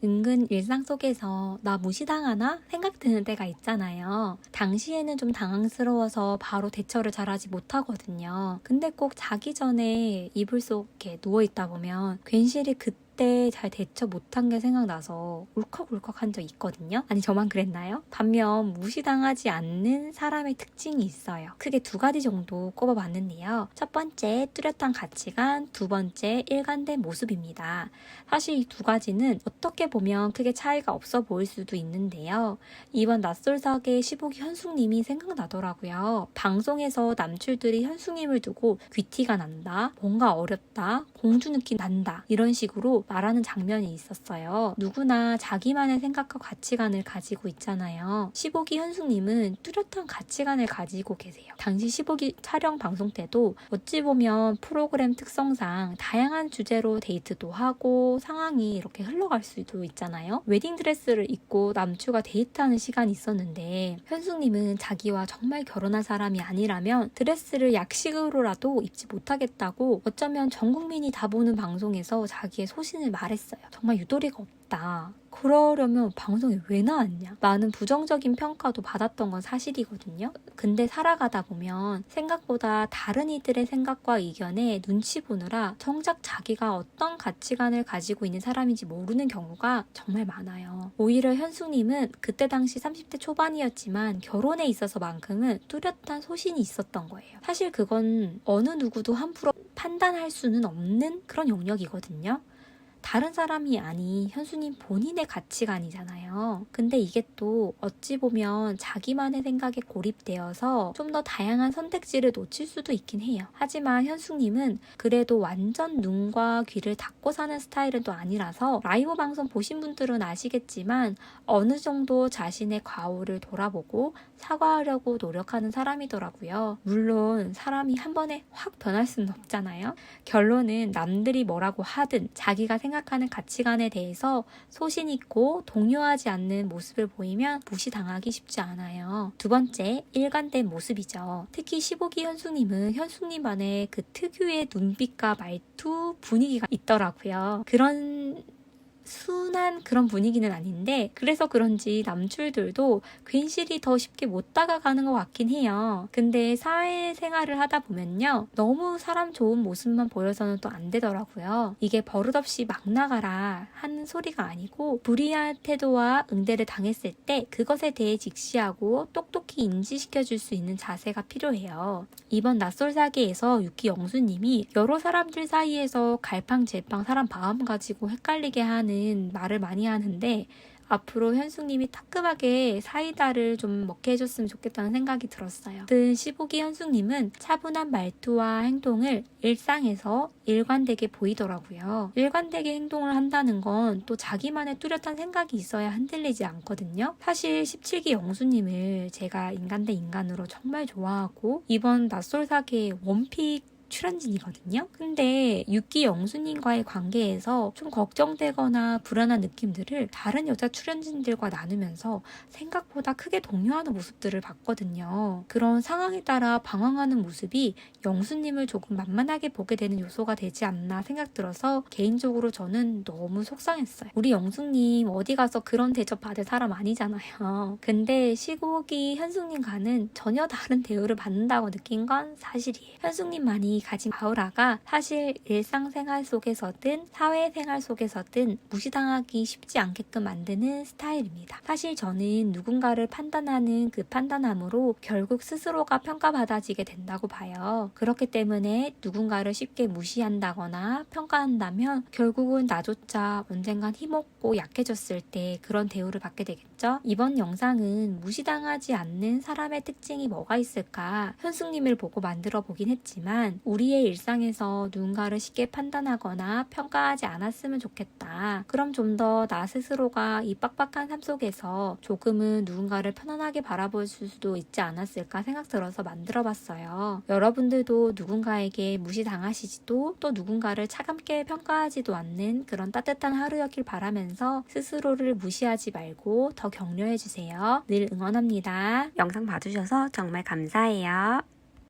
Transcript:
은근 일상 속에서 나 무시당하나 생각 드는 때가 있잖아요. 당시에는 좀 당황스러워서 바로 대처를 잘하지 못하거든요. 근데 꼭 자기 전에 이불 속에 누워있다 보면 괜시리 그때 잘 대처 못한 게 생각나서 울컥울컥한 적 있거든요. 아니 저만 그랬나요? 반면 무시당하지 않는 사람의 특징이 있어요. 크게 두 가지 정도 꼽아봤는데요. 첫 번째 뚜렷한 가치관, 두 번째 일관된 모습입니다. 사실 이 두 가지는 어떻게 보면 크게 차이가 없어 보일 수도 있는데요. 이번 낯설사계 시보기 현숙님이 생각나더라고요. 방송에서 남출들이 현숙님을 두고 귀티가 난다, 뭔가 어렵다, 공주 느낌 난다 이런 식으로 말하는 장면이 있었어요. 누구나 자기만의 생각과 가치관을 가지고 있잖아요. 시보기 현숙님은 뚜렷한 가치관을 가지고 계세요. 당시 시보기 촬영 방송 때도 어찌 보면 프로그램 특성상 다양한 주제로 데이트도 하고 상황이 이렇게 흘러갈 수도 있잖아요. 웨딩드레스를 입고 남추가 데이트하는 시간이 있었는데 현숙님은 자기와 정말 결혼할 사람이 아니라면 드레스를 약식으로라도 입지 못하겠다고 어쩌면 전 국민이 다 보는 방송에서 자기의 소신을 말했어요. 정말 유도리가 없다. 그러려면 방송에 왜 나왔냐? 많은 부정적인 평가도 받았던 건 사실이거든요. 근데 살아가다 보면 생각보다 다른 이들의 생각과 의견에 눈치 보느라 정작 자기가 어떤 가치관을 가지고 있는 사람인지 모르는 경우가 정말 많아요. 오히려 현숙님은 그때 당시 30대 초반이었지만 결혼에 있어서만큼은 뚜렷한 소신이 있었던 거예요. 사실 그건 어느 누구도 함부로 판단할 수는 없는 그런 영역이거든요. 다른 사람이 아닌 현수님 본인의 가치관이잖아요. 근데 이게 또 어찌 보면 자기만의 생각에 고립되어서 좀 더 다양한 선택지를 놓칠 수도 있긴 해요. 하지만 현숙님은 그래도 완전 눈과 귀를 닫고 사는 스타일은 또 아니라서 라이브 방송 보신 분들은 아시겠지만 어느 정도 자신의 과오를 돌아보고 사과하려고 노력하는 사람이더라고요. 물론 사람이 한 번에 확 변할 수는 없잖아요. 결론은 남들이 뭐라고 하든 자기가 생각하는 가치관에 대해서 소신 있고 동요하지 않는 모습을 보이면 무시당하기 쉽지 않아요. 두 번째, 일관된 모습이죠. 특히 시보기 현숙님은 현숙님만의 그 특유의 눈빛과 말투, 분위기가 있더라고요. 그런 순한 그런 분위기는 아닌데 그래서 그런지 남출들도 괜시리 더 쉽게 못 다가가는 것 같긴 해요. 근데 사회생활을 하다 보면요. 너무 사람 좋은 모습만 보여서는 또 안 되더라고요. 이게 버릇없이 막 나가라 하는 소리가 아니고 불이한 태도와 응대를 당했을 때 그것에 대해 직시하고 똑똑히 인지시켜줄 수 있는 자세가 필요해요. 이번 낯설사계에서 유키 영수님이 여러 사람들 사이에서 갈팡질팡 사람 마음 가지고 헷갈리게 하는 말을 많이 하는데 앞으로 현숙님이 따끔하게 사이다를 좀 먹게 해줬으면 좋겠다는 생각이 들었어요. 시보기 현숙님은 차분한 말투와 행동을 일상에서 일관되게 보이더라고요. 일관되게 행동을 한다는 건 또 자기만의 뚜렷한 생각이 있어야 흔들리지 않거든요. 사실 17기 영수님을 제가 인간 대 인간으로 정말 좋아하고 이번 낯설사계의 원픽 출연진이거든요. 근데 6기 영수님과의 관계에서 좀 걱정되거나 불안한 느낌들을 다른 여자 출연진들과 나누면서 생각보다 크게 동요하는 모습들을 봤거든요. 그런 상황에 따라 방황하는 모습이 영수님을 조금 만만하게 보게 되는 요소가 되지 않나 생각 들어서 개인적으로 저는 너무 속상했어요. 우리 영수님 어디 가서 그런 대접 받을 사람 아니잖아요. 근데 시국이 현숙님과는 전혀 다른 대우를 받는다고 느낀 건 사실이에요. 현숙님만이 가진 아우라가 사실 일상생활 속에서든 사회생활 속에서든 무시당하기 쉽지 않게끔 만드는 스타일입니다. 사실 저는 누군가를 판단하는 그 판단함으로 결국 스스로가 평가받아지게 된다고 봐요. 그렇기 때문에 누군가를 쉽게 무시한다거나 평가한다면 결국은 나조차 언젠간 힘없고 약해졌을 때 그런 대우를 받게 되겠죠? 이번 영상은 무시당하지 않는 사람의 특징이 뭐가 있을까 현숙님을 보고 만들어 보긴 했지만 우리의 일상에서 누군가를 쉽게 판단하거나 평가하지 않았으면 좋겠다. 그럼 좀 더 나 스스로가 이 빡빡한 삶 속에서 조금은 누군가를 편안하게 바라볼 수도 있지 않았을까 생각 들어서 만들어봤어요. 여러분들도 누군가에게 무시당하시지도 또 누군가를 차갑게 평가하지도 않는 그런 따뜻한 하루였길 바라면서 스스로를 무시하지 말고 더 격려해주세요. 늘 응원합니다. 영상 봐주셔서 정말 감사해요.